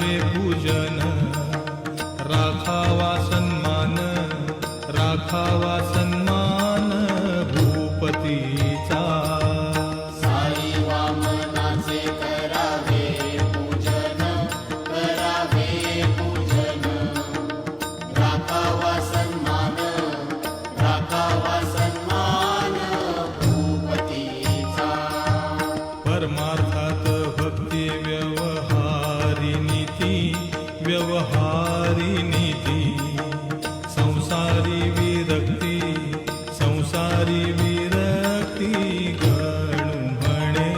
लावे पूजन, राखावा सन्मान, राखावा सन्मान भूपतीचा। साई वामनाचे करावे पूजन, करावे पूजन, राखावा सन्मान, राखावा सन्मान भूपतीचा। परमार्थात भक्ती व्यवहारी नीती, व्यवहारी नीती, संसारी विरक्ती, संसारी विरक्ती गणू म्हणे।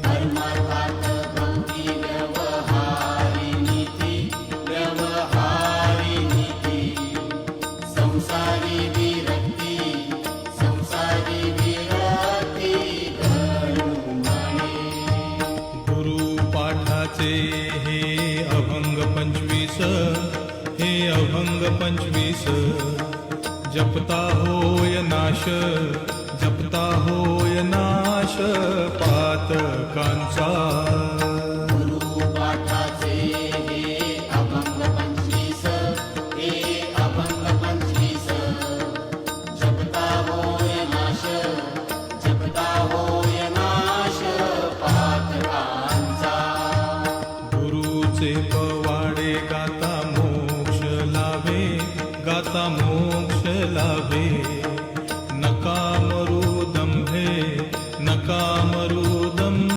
परमार्थात भक्ती व्यवहारी नीती, व्यवहारी नीती, संसारी विरक्ती, संसारी विरक्ती गणू म्हणे। गुरुपाठाचे हे अभंग 25, हे अभंग 25, जपता होय नाश, जपता होय नाश पातकांचा। गुरुपाठाचे हे अभंग 25, हे अभंग 25, जपता होय नाश, जपता होय नाश पातकांचा। गुरुचे पवाडे गाता मोक्ष लाभे, गाता मोक्ष लाभे,